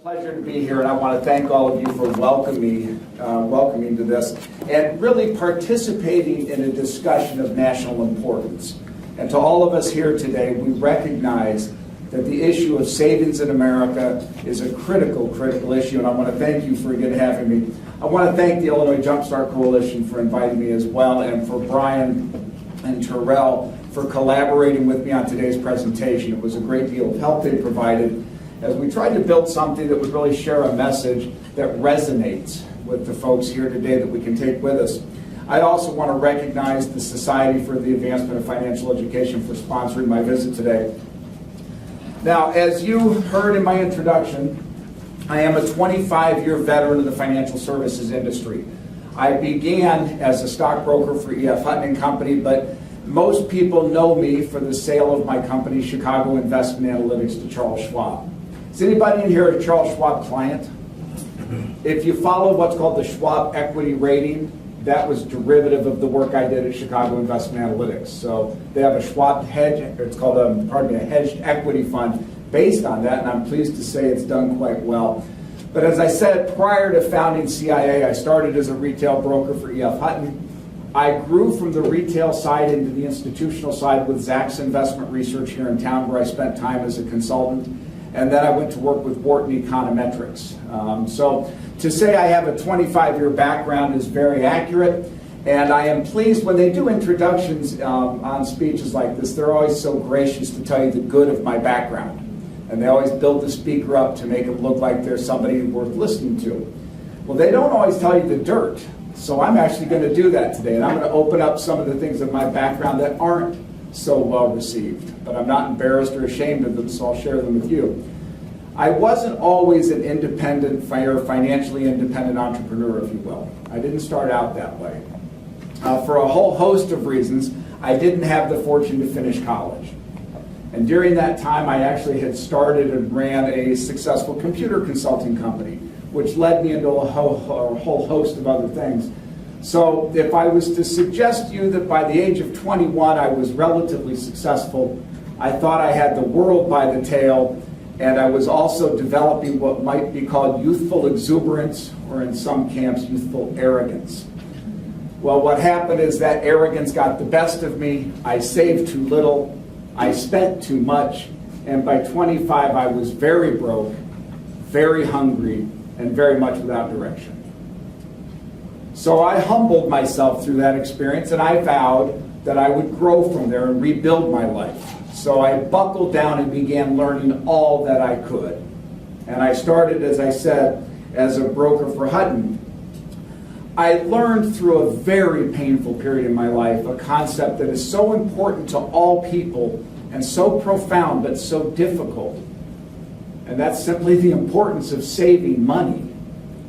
Pleasure to be here, and I want to thank all of you for welcoming to this and really participating in a discussion of national importance. And to all of us here today, we recognize that the issue of savings in America is a critical issue, and I want to thank you for again having me. I want to thank the Illinois Jumpstart Coalition for inviting me as well, and for Brian and Terrell for collaborating with me on today's presentation. It was a great deal of help they provided as we tried to build something that would really share a message that resonates with the folks here today that we can take with us. I also want to recognize the Society for the Advancement of Financial Education for sponsoring my visit today. Now, as you heard in my introduction, I am a 25-year veteran of the financial services industry. I began as a stockbroker for E.F. Hutton & Company, but most people know me for the sale of my company, Chicago Investment Analytics, to Charles Schwab. Is anybody in here a Charles Schwab client? If you follow what's called the Schwab Equity Rating, that was derivative of the work I did at Chicago Investment Analytics. So they have a Schwab hedge, it's called a hedged equity fund based on that, and I'm pleased to say it's done quite well. But as I said, prior to founding CIA, I started as a retail broker for E.F. Hutton. I grew from the retail side into the institutional side with Zacks Investment Research here in town, where I spent time as a consultant. And then I went to work with Wharton Econometrics. So to say I have a 25-year background is very accurate. And I am pleased when they do introductions on speeches like this, they're always so gracious to tell you the good of my background. And they always build the speaker up to make them look like they're somebody worth listening to. Well, they don't always tell you the dirt. So I'm actually going to do that today. And I'm going to open up some of the things of my background that aren't so well received, but I'm not embarrassed or ashamed of them, so I'll share them with you. I wasn't always an independent, financially independent entrepreneur, if you will. I didn't start out that way. For a whole host of reasons, I didn't have the fortune to finish college. And during that time, I actually had started and ran a successful computer consulting company, which led me into a whole host of other things. So if I was to suggest to you that by the age of 21 I was relatively successful, I thought I had the world by the tail, and I was also developing what might be called youthful exuberance, or in some camps, youthful arrogance. Well, what happened is that arrogance got the best of me. I saved too little, I spent too much, and by 25 I was very broke, very hungry, and very much without direction. So I humbled myself through that experience, and I vowed that I would grow from there and rebuild my life. So I buckled down and began learning all that I could. And I started, as I said, as a broker for Hutton. I learned through a very painful period in my life a concept that is so important to all people and so profound but so difficult. And that's simply the importance of saving money.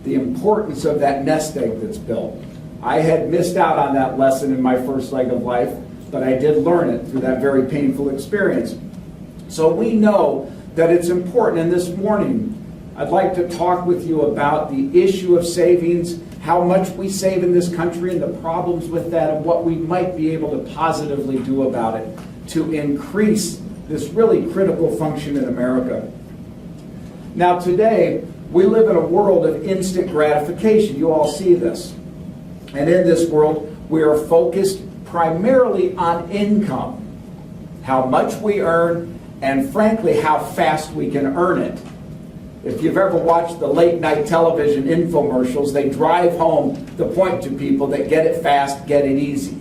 The importance of that nest egg that's built. I had missed out on that lesson in my first leg of life, but I did learn it through that very painful experience. So we know that it's important, and this morning I'd like to talk with you about the issue of savings, how much we save in this country and the problems with that, and what we might be able to positively do about it to increase this really critical function in America. Now today, we live in a world of instant gratification. You all see this. And in this world, we are focused primarily on income, how much we earn, and frankly, how fast we can earn it. If you've ever watched the late night television infomercials, they drive home the point to people that get it fast, get it easy.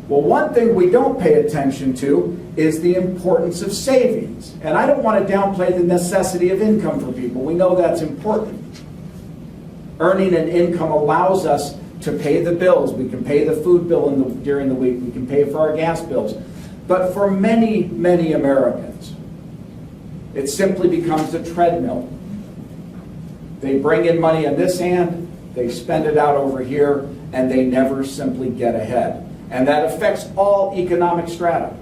Well, one thing we don't pay attention to is the importance of savings. And I don't want to downplay the necessity of income for people. We know that's important. Earning an income allows us to pay the bills. We can pay the food bill during the week. We can pay for our gas bills. But for many Americans, it simply becomes a treadmill. They bring in money on this hand, they spend it out over here, and they never simply get ahead. And that affects all economic strata.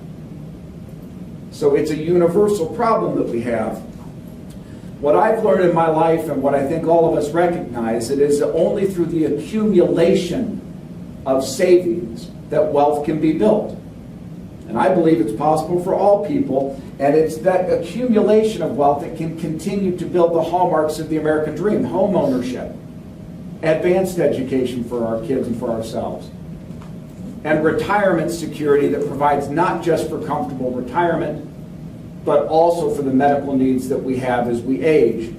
So it's a universal problem that we have. What I've learned in my life, and what I think all of us recognize, it is only through the accumulation of savings that wealth can be built. And And I believe it's possible for all people, and it's that accumulation of wealth that can continue to build the hallmarks of the American dream: home ownership, advanced education for our kids and for ourselves, and retirement security that provides not just for comfortable retirement, but also for the medical needs that we have as we age.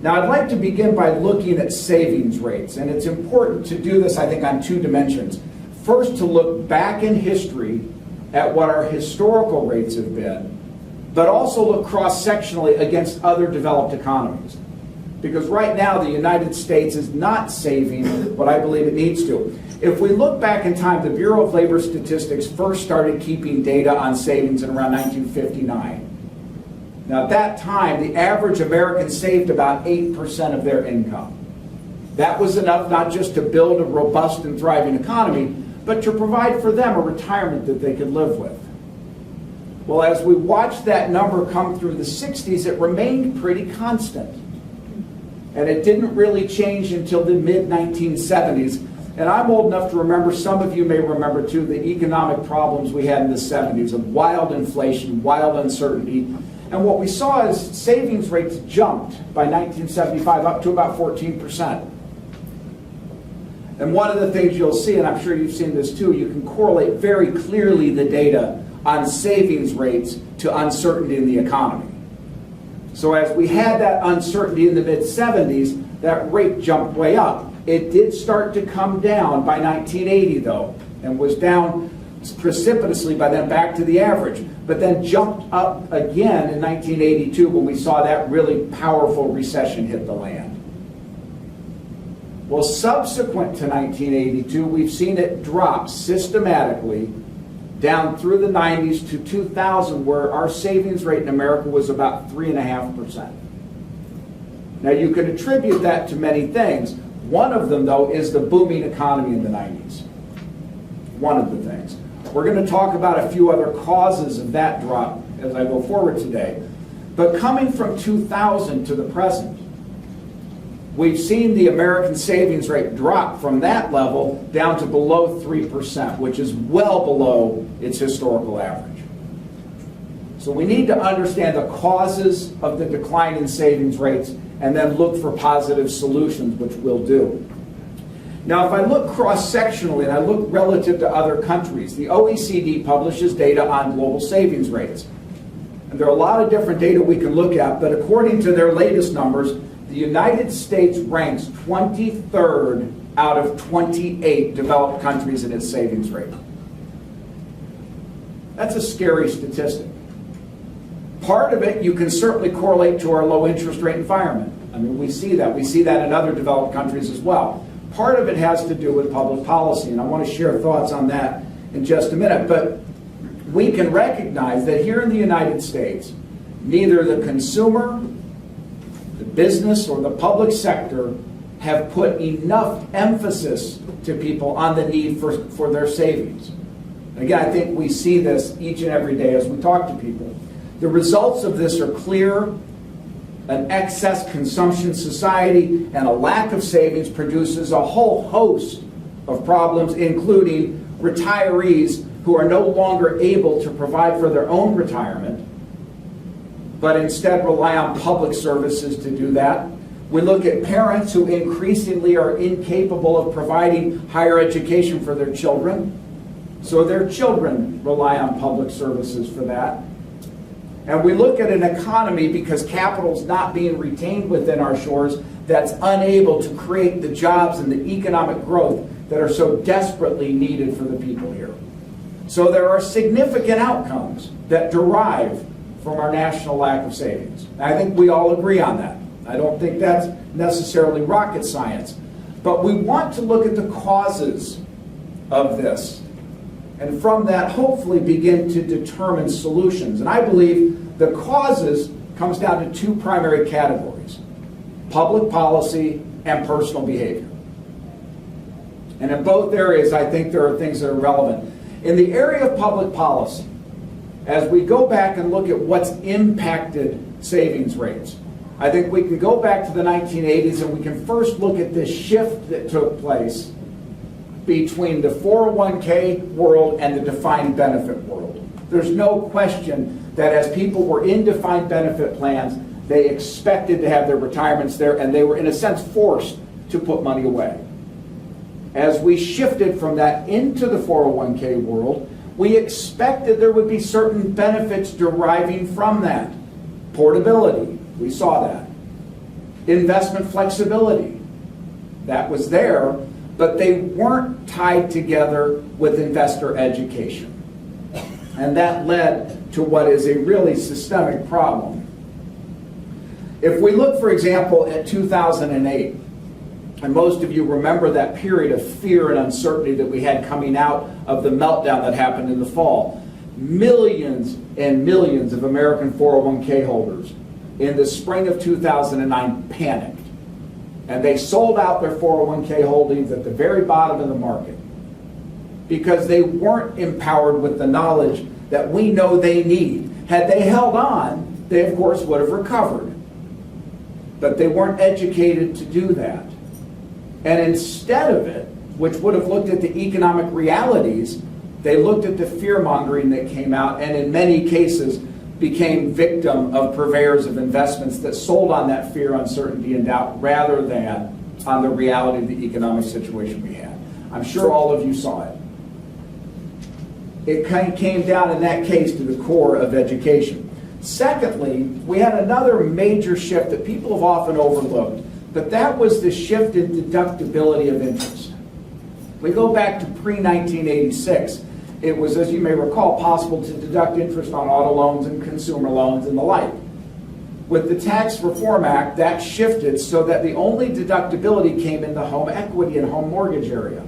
Now, I'd like to begin by looking at savings rates, and it's important to do this, I think, on two dimensions. First, to look back in history at what our historical rates have been, but also look cross-sectionally against other developed economies. Because right now, the United States is not saving what I believe it needs to. If we look back in time, the Bureau of Labor Statistics first started keeping data on savings in around 1959. Now, at that time, the average American saved about 8% of their income. That was enough not just to build a robust and thriving economy, but to provide for them a retirement that they could live with. Well, as we watched that number come through the 60s, it remained pretty constant. And it didn't really change until the mid-1970s. And I'm old enough to remember, some of you may remember too, the economic problems we had in the 70s of wild inflation, wild uncertainty. And what we saw is savings rates jumped by 1975 up to about 14%. And one of the things you'll see, and I'm sure you've seen this too, you can correlate very clearly the data on savings rates to uncertainty in the economy. So as we had that uncertainty in the mid-70s, that rate jumped way up. It did start to come down by 1980 though, and was down precipitously by then back to the average, but then jumped up again in 1982 when we saw that really powerful recession hit the land. Well, subsequent to 1982, we've seen it drop systematically down through the 90s to 2000, where our savings rate in America was about 3.5%. Now, you could attribute that to many things. One of them, though, is the booming economy in the 90s. One of the things. We're going to talk about a few other causes of that drop as I go forward today. But coming from 2000 to the present, we've seen the American savings rate drop from that level down to below 3%, which is well below its historical average. So we need to understand the causes of the decline in savings rates and then look for positive solutions, which we'll do. Now, if I look cross-sectionally and I look relative to other countries, the OECD publishes data on global savings rates. And there are a lot of different data we can look at, but according to their latest numbers, the United States ranks 23rd out of 28 developed countries in its savings rate. That's a scary statistic. Part of it you can certainly correlate to our low interest rate environment. I mean, we see that. We see that in other developed countries as well. Part of it has to do with public policy, and I want to share thoughts on that in just a minute. But we can recognize that here in the United States, neither the consumer, the business, or the public sector have put enough emphasis to people on the need for their savings. Again, I think we see this each and every day as we talk to people. The results of this are clear. An excess consumption society and a lack of savings produces a whole host of problems, including retirees who are no longer able to provide for their own retirement, but instead rely on public services to do that. We look at parents who increasingly are incapable of providing higher education for their children, so their children rely on public services for that. And we look at an economy, because capital is not being retained within our shores, that's unable to create the jobs and the economic growth that are so desperately needed for the people here. So there are significant outcomes that derive from our national lack of savings. I think we all agree on that. I don't think that's necessarily rocket science. But we want to look at the causes of this, and from that, hopefully begin to determine solutions. And I believe the causes comes down to two primary categories: public policy and personal behavior. And in both areas, I think there are things that are relevant. In the area of public policy, as we go back and look at what's impacted savings rates, I think we can go back to the 1980s and we can first look at this shift that took place between the 401k world and the defined benefit world. There's no question that as people were in defined benefit plans, they expected to have their retirements there, and they were, in a sense, forced to put money away. As we shifted from that into the 401k world, we expected there would be certain benefits deriving from that. Portability, we saw that. Investment flexibility, that was there, but they weren't tied together with investor education. And that led to what is a really systemic problem. If we look, for example, at 2008, and most of you remember that period of fear and uncertainty that we had coming out of the meltdown that happened in the fall. Millions and millions of American 401k holders in the spring of 2009 panicked. And they sold out their 401k holdings at the very bottom of the market because they weren't empowered with the knowledge that we know they need. Had they held on, they of course would have recovered. But they weren't educated to do that. And instead of it, which would have looked at the economic realities, they looked at the fear-mongering that came out, and in many cases became victim of purveyors of investments that sold on that fear, uncertainty, and doubt rather than on the reality of the economic situation we had. I'm sure all of you saw it. It kind of came down in that case to the core of education. Secondly, we had another major shift that people have often overlooked, but that was the shift in deductibility of interest. We go back to pre-1986. It was, as you may recall, possible to deduct interest on auto loans and consumer loans and the like. With the Tax Reform Act, that shifted so that the only deductibility came in the home equity and home mortgage area.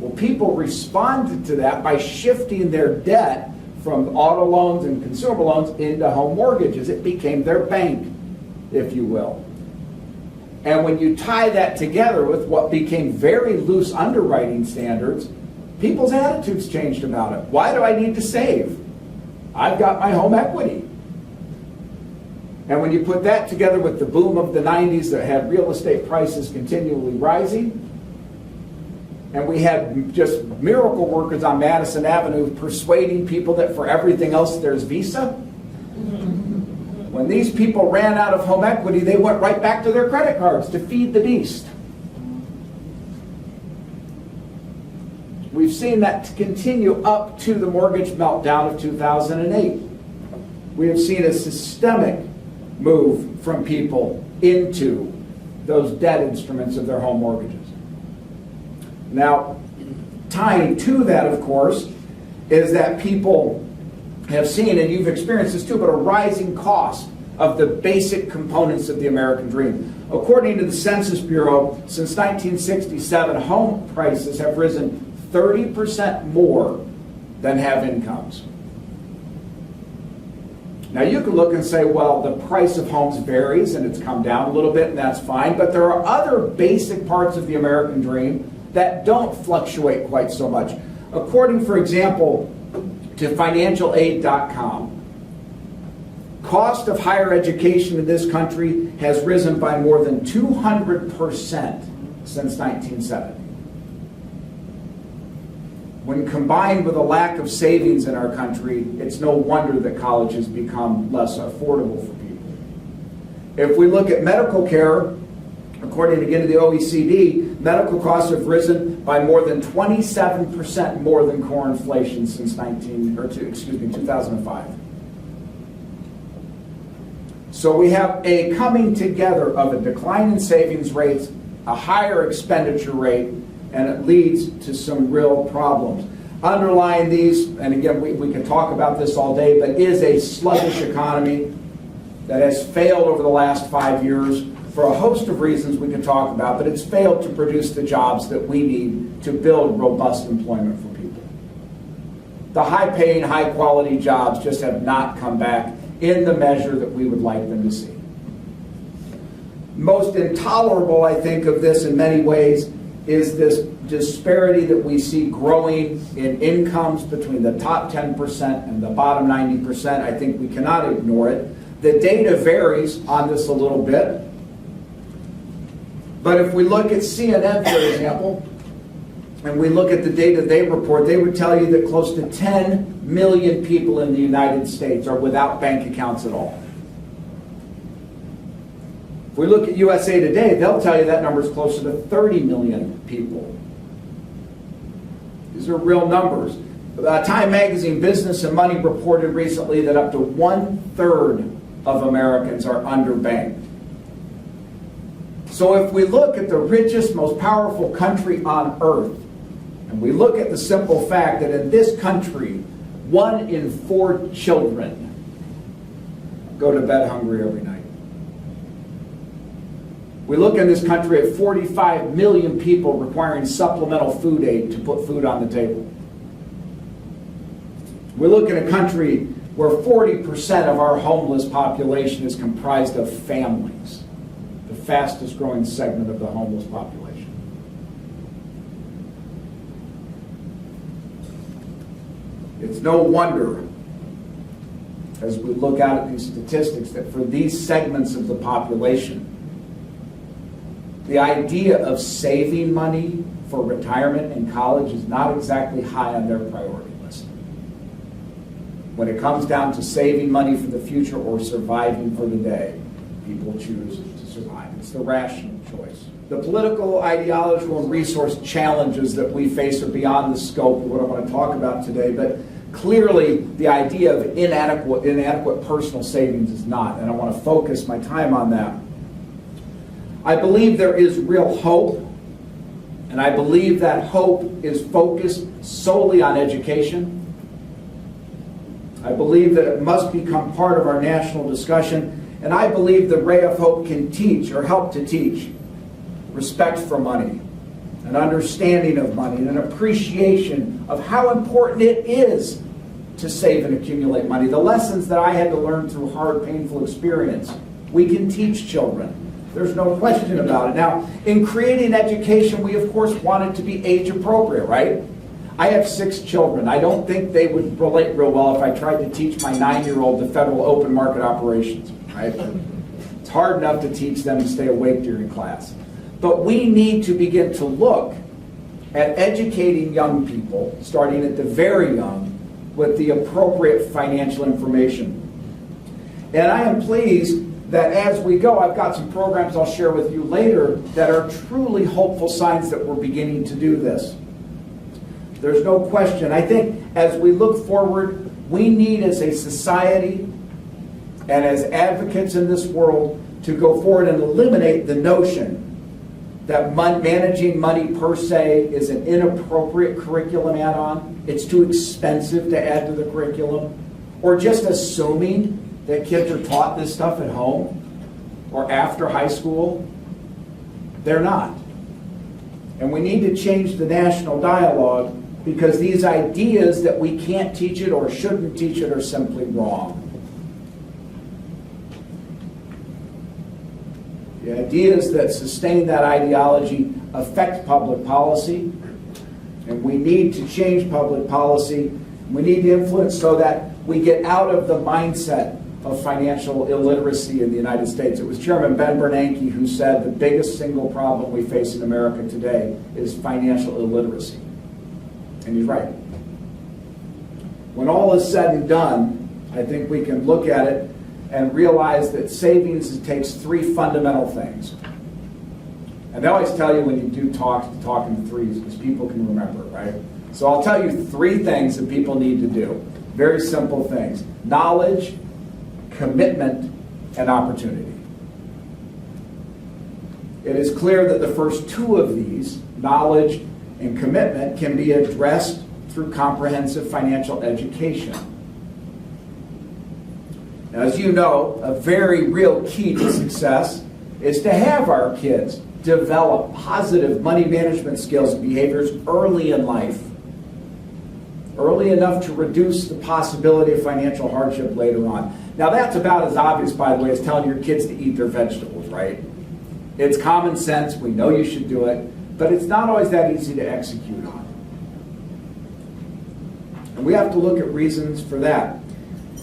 Well, people responded to that by shifting their debt from auto loans and consumer loans into home mortgages. It became their bank, if you will. And when you tie that together with what became very loose underwriting standards, people's attitudes changed about it. Why do I need to save? I've got my home equity. And when you put that together with the boom of the 90s that had real estate prices continually rising, and we had just miracle workers on Madison Avenue persuading people that for everything else there's Visa. When these people ran out of home equity, they went right back to their credit cards to feed the beast. We've seen that continue up to the mortgage meltdown of 2008. We have seen a systemic move from people into those debt instruments of their home mortgages. Now, tying to that, of course, is that people have seen, and you've experienced this too, but a rising cost of the basic components of the American dream. According to the Census Bureau, since 1967, home prices have risen 30% more than have incomes. Now you can look and say, well, the price of homes varies and it's come down a little bit and that's fine, but there are other basic parts of the American dream that don't fluctuate quite so much. According, for example, to financialaid.com, cost of higher education in this country has risen by more than 200% since 1970. When combined with a lack of savings in our country, it's no wonder that college has become less affordable for people. If we look at medical care, according again to the OECD, medical costs have risen by more than 27% more than core inflation since 2005. So we have a coming together of a decline in savings rates, a higher expenditure rate, and it leads to some real problems. Underlying these, and again, we can talk about this all day, but is a sluggish economy that has failed over the last 5 years for a host of reasons we can talk about, but it's failed to produce the jobs that we need to build robust employment for people. The high-paying, high-quality jobs just have not come back in the measure that we would like them to see. Most intolerable, I think, of this in many ways is this disparity that we see growing in incomes between the top 10% and the bottom 90%. I think we cannot ignore it. The data varies on this a little bit. But if we look at CNN, for example, and we look at the data they report, they would tell you that close to 10 million people in the United States are without bank accounts at all. If we look at USA Today, they'll tell you that number is closer to 30 million people. These are real numbers. Time Magazine Business and Money reported recently that up to 1/3 of Americans are underbanked. So if we look at the richest, most powerful country on earth, and we look at the simple fact that in this country, 1 in 4 children go to bed hungry every night. We look in this country at 45 million people requiring supplemental food aid to put food on the table. We look at a country where 40% of our homeless population is comprised of families, the fastest growing segment of the homeless population. It's no wonder, as we look out at these statistics, that for these segments of the population, the idea of saving money for retirement and college is not exactly high on their priority list. When it comes down to saving money for the future or surviving for the day, people choose to survive. It's the rational choice. The political, ideological, and resource challenges that we face are beyond the scope of what I want to talk about today, but clearly the idea of inadequate personal savings is not, and I want to focus my time on that. I believe there is real hope, and I believe that hope is focused solely on education. I believe that it must become part of our national discussion, and I believe the ray of hope can teach, or help to teach, respect for money, an understanding of money, and an appreciation of how important it is to save and accumulate money. The lessons that I had to learn through hard, painful experience, we can teach children. There's no question about it. Now, in creating education, we of course want it to be age appropriate, right? I have 6 children. I don't think they would relate real well if I tried to teach my 9-year-old the federal open market operations, right? It's hard enough to teach them to stay awake during class. But we need to begin to look at educating young people, starting at the very young, with the appropriate financial information. And I am pleased that as we go, I've got some programs I'll share with you later that are truly hopeful signs that we're beginning to do this. There's no question. I think as we look forward, we need as a society and as advocates in this world to go forward and eliminate the notion that managing money per se is an inappropriate curriculum add-on. It's too expensive to add to the curriculum. Or just assuming that kids are taught this stuff at home or after high school. They're not. And we need to change the national dialogue because these ideas that we can't teach it or shouldn't teach it are simply wrong. The ideas that sustain that ideology affect public policy, and we need to change public policy. We need to influence so that we get out of the mindset of financial illiteracy in the United States. It was Chairman Ben Bernanke who said the biggest single problem we face in America today is financial illiteracy. And he's right. When all is said and done, I think we can look at it and realize that savings takes 3 fundamental things. And they always tell you when you do talk in threes because people can remember it, right? So I'll tell you 3 things that people need to do. Very simple things. Knowledge, commitment, and opportunity. It is clear that the first 2 of these, knowledge and commitment, can be addressed through comprehensive financial education. Now, as you know, a very real key to success is to have our kids develop positive money management skills and behaviors early in life. Early enough to reduce the possibility of financial hardship later on. Now that's about as obvious, by the way, as telling your kids to eat their vegetables, right? It's common sense, we know you should do it, but it's not always that easy to execute on. And we have to look at reasons for that.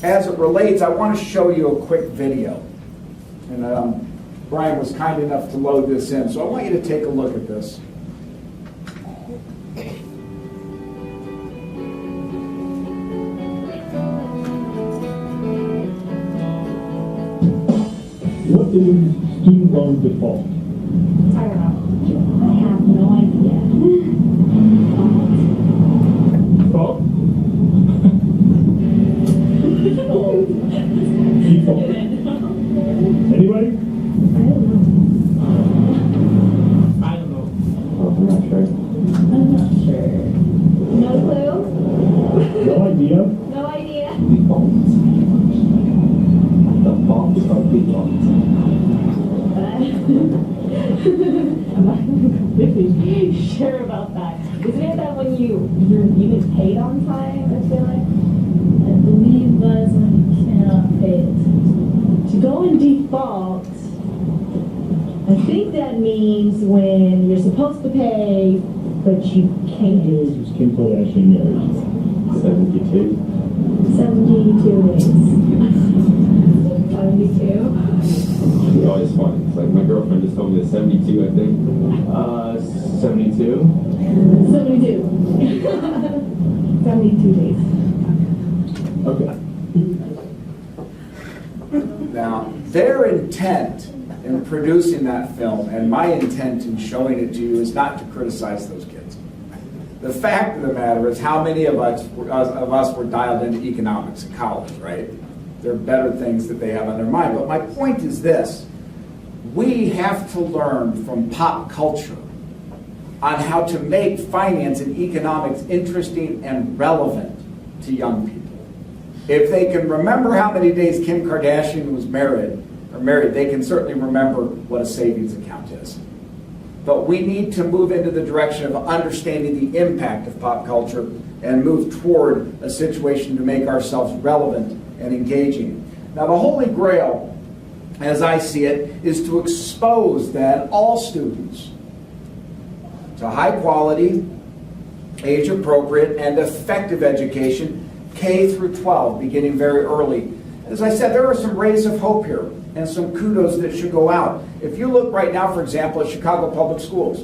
As it relates, I want to show you a quick video. And Brian was kind enough to load this in, so I want you to take a look at this. What is student loan default? I have no idea. Default? Default. Anybody? I don't know. I'm not sure. I'm not sure. No clue? No idea? No idea. Default. Default is called default. I'm not completely sure about that. Isn't it that when you get paid on time, I feel like? I believe that's when you cannot pay it. To go in default, I think that means when you're supposed to pay, but you can't. Is Kim Kardashian married? 72. 72 days. 72? It's always funny. It's like my girlfriend just told me it's 72, I think. 72. 72. 72 days. Okay. Now, their intent in producing that film, and my intent in showing it to you, is not to criticize those kids. The fact of the matter is how many of us were dialed into economics in college, right? There are better things that they have on their mind. But my point is this. We have to learn from pop culture on how to make finance and economics interesting and relevant to young people. If they can remember how many days Kim Kardashian was married, they can certainly remember what a savings account is. But we need to move into the direction of understanding the impact of pop culture and move toward a situation to make ourselves relevant and engaging. Now, the Holy Grail, as I see it, is to expose then all students to high quality, age appropriate, and effective education, K through 12, beginning very early. As I said, there are some rays of hope here and some kudos that should go out. If you look right now, for example, at Chicago Public Schools,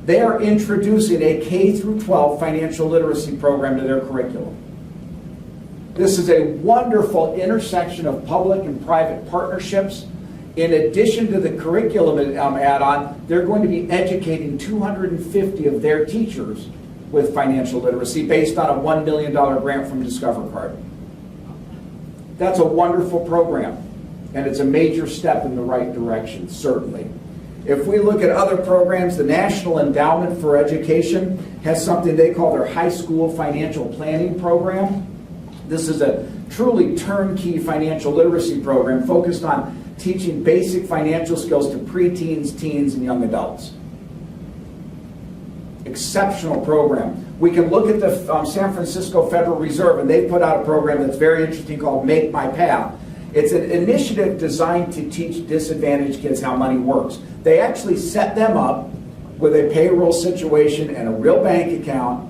they are introducing a K through 12 financial literacy program to their curriculum. This is a wonderful intersection of public and private partnerships. In addition to the curriculum add-on, they're going to be educating 250 of their teachers with financial literacy based on a $1 million grant from Discover Card. That's a wonderful program, and it's a major step in the right direction, certainly. If we look at other programs, the National Endowment for Education has something they call their High School Financial Planning Program. This is a truly turnkey financial literacy program focused on teaching basic financial skills to preteens, teens, and young adults. Exceptional program. We can look at the San Francisco Federal Reserve, and they've put out a program that's very interesting called Make My Path. It's an initiative designed to teach disadvantaged kids how money works. They actually set them up with a payroll situation and a real bank account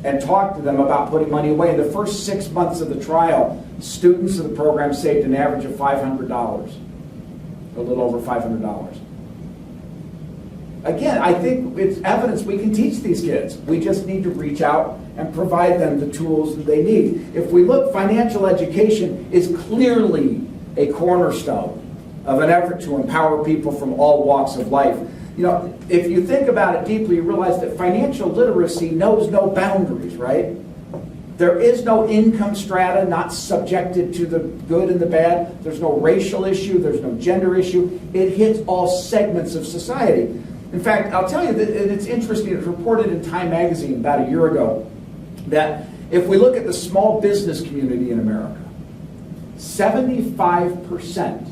and talk to them about putting money away. In the first 6 months of the trial, students of the program saved an average of $500, a little over $500. Again, I think it's evidence we can teach these kids. We just need to reach out and provide them the tools that they need. If we look, financial education is clearly a cornerstone of an effort to empower people from all walks of life. You know, if you think about it deeply, you realize that financial literacy knows no boundaries, right? There is no income strata not subjected to the good and the bad. There's no racial issue. There's no gender issue. It hits all segments of society. In fact, I'll tell you that it's interesting. It was reported in Time magazine about a year ago that if we look at the small business community in America, 75%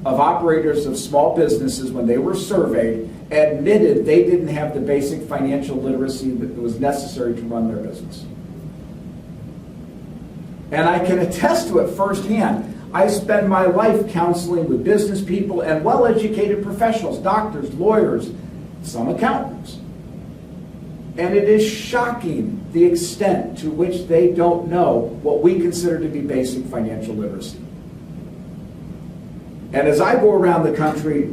of operators of small businesses, when they were surveyed, admitted they didn't have the basic financial literacy that was necessary to run their business. And I can attest to it firsthand. I spend my life counseling with business people and well-educated professionals, doctors, lawyers, some accountants. And it is shocking the extent to which they don't know what we consider to be basic financial literacy. And as I go around the country,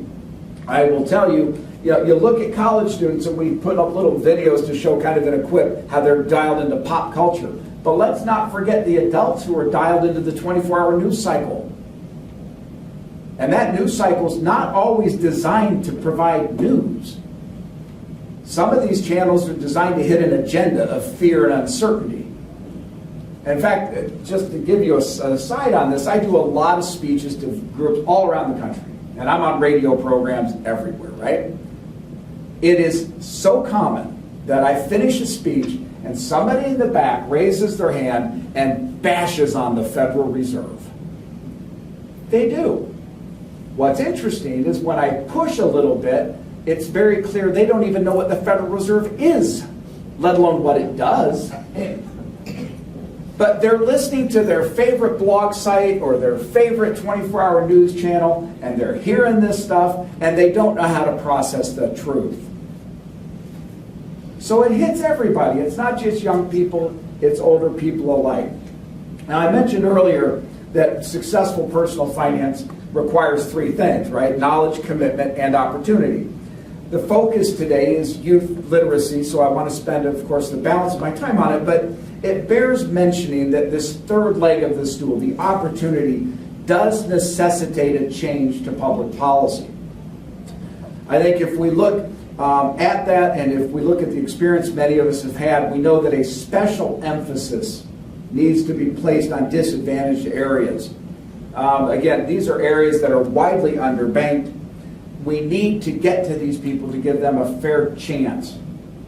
I will tell you, You know, you look at college students and we put up little videos to show kind of an equip how they're dialed into pop culture. But let's not forget the adults who are dialed into the 24-hour news cycle. And that news cycle is not always designed to provide news. Some of these channels are designed to hit an agenda of fear and uncertainty. In fact, just to give you a side on this, I do a lot of speeches to groups all around the country. And I'm on radio programs everywhere, right? It is so common that I finish a speech and somebody in the back raises their hand and bashes on the Federal Reserve. They do. What's interesting is when I push a little bit, it's very clear they don't even know what the Federal Reserve is, let alone what it does. But they're listening to their favorite blog site or their favorite 24-hour news channel, and they're hearing this stuff, and they don't know how to process the truth. So it hits everybody. It's not just young people, it's older people alike. Now, I mentioned earlier that successful personal finance requires three things, right? Knowledge, commitment, and opportunity. The focus today is youth literacy, so I want to spend, of course, the balance of my time on it, but it bears mentioning that this third leg of the stool, the opportunity, does necessitate a change to public policy. I think if we look at that, and if we look at the experience many of us have had, we know that a special emphasis needs to be placed on disadvantaged areas. Again, these are areas that are widely underbanked. We need to get to these people to give them a fair chance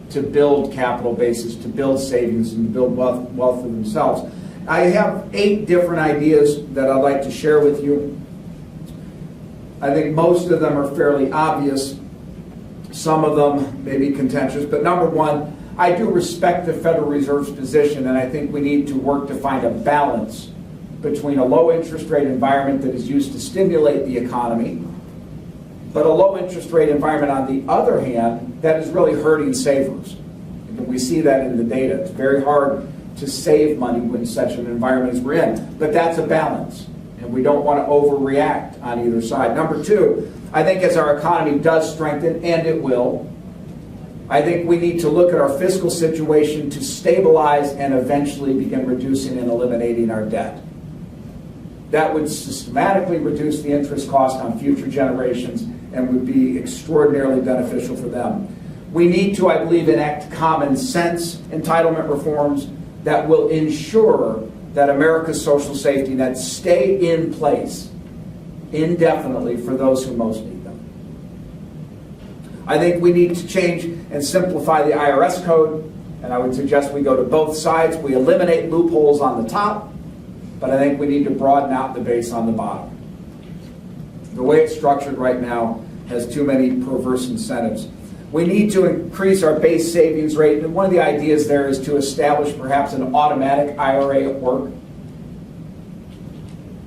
to build capital bases, to build savings, and to build wealth for themselves. I have 8 different ideas that I'd like to share with you. I think most of them are fairly obvious. Some of them may be contentious, but number one, I do respect the Federal Reserve's position, and I think we need to work to find a balance between a low interest rate environment that is used to stimulate the economy, but a low interest rate environment, on the other hand, that is really hurting savers. And we see that in the data. It's very hard to save money when such an environment as we're in, but that's a balance, and we don't want to overreact on either side. Number two, I think as our economy does strengthen, and it will, I think we need to look at our fiscal situation to stabilize and eventually begin reducing and eliminating our debt. That would systematically reduce the interest cost on future generations and would be extraordinarily beneficial for them. We need to, I believe, enact common sense entitlement reforms that will ensure that America's social safety nets stay in place indefinitely for those who most need them. I think we need to change and simplify the IRS code, and I would suggest we go to both sides. We eliminate loopholes on the top, but I think we need to broaden out the base on the bottom. The way it's structured right now has too many perverse incentives. We need to increase our base savings rate, and one of the ideas there is to establish perhaps an automatic IRA at work.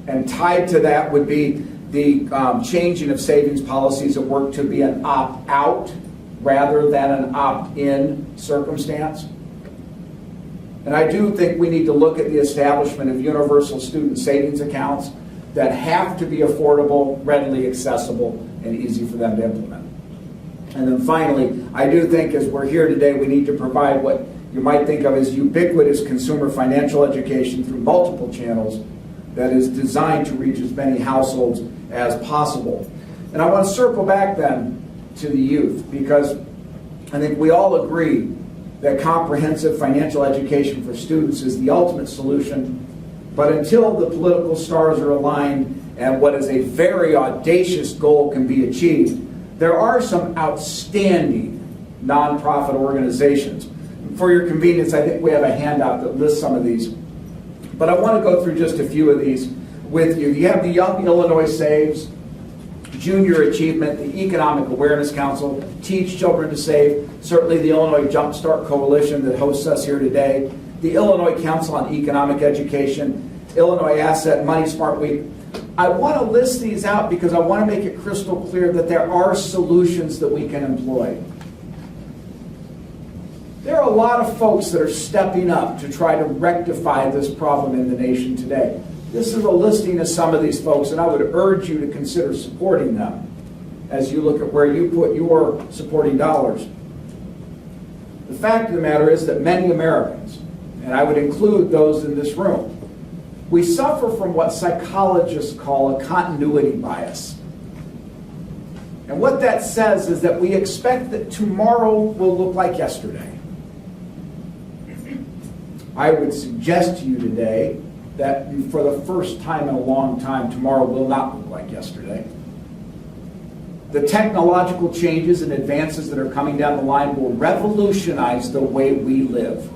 And tied to that would be the changing of savings policies at work to be an opt-out rather than an opt-in circumstance. And I do think we need to look at the establishment of universal student savings accounts that have to be affordable, readily accessible, and easy for them to implement. And then finally, I do think as we're here today, we need to provide what you might think of as ubiquitous consumer financial education through multiple channels that is designed to reach as many households as possible. And I want to circle back then to the youth, because I think we all agree that comprehensive financial education for students is the ultimate solution. But until the political stars are aligned and what is a very audacious goal can be achieved, there are some outstanding nonprofit organizations. For your convenience, I think we have a handout that lists some of these. But I want to go through just a few of these with you. You have the Young Illinois Saves, Junior Achievement, the Economic Awareness Council, Teach Children to Save, certainly the Illinois Jumpstart Coalition that hosts us here today, the Illinois Council on Economic Education, Illinois Asset Money Smart Week. I want to list these out because I want to make it crystal clear that there are solutions that we can employ. There are a lot of folks that are stepping up to try to rectify this problem in the nation today. This is a listing of some of these folks, and I would urge you to consider supporting them. as you look at where you put your supporting dollars. The fact of the matter is that many Americans, and I would include those in this room, we suffer from what psychologists call a continuity bias. And what that says is that we expect that tomorrow will look like yesterday. I would suggest to you today that for the first time in a long time, tomorrow will not look like yesterday. The technological changes and advances that are coming down the line will revolutionize the way we live.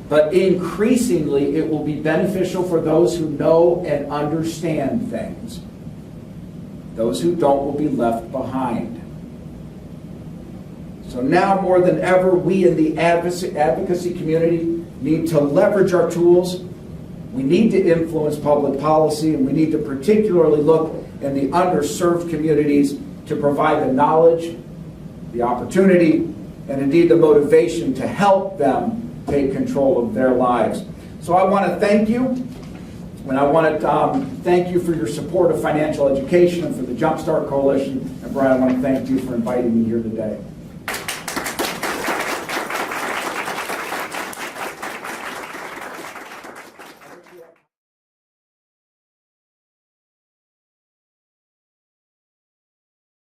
But increasingly, it will be beneficial for those who know and understand things. Those who don't will be left behind. So now more than ever, we in the advocacy community need to leverage our tools. We need to influence public policy, and we need to particularly look in the underserved communities to provide the knowledge, the opportunity, and indeed the motivation to help them take control of their lives. So I want to thank you, and I want to thank you for your support of financial education and for the Jumpstart Coalition. And Brian, I want to thank you for inviting me here today.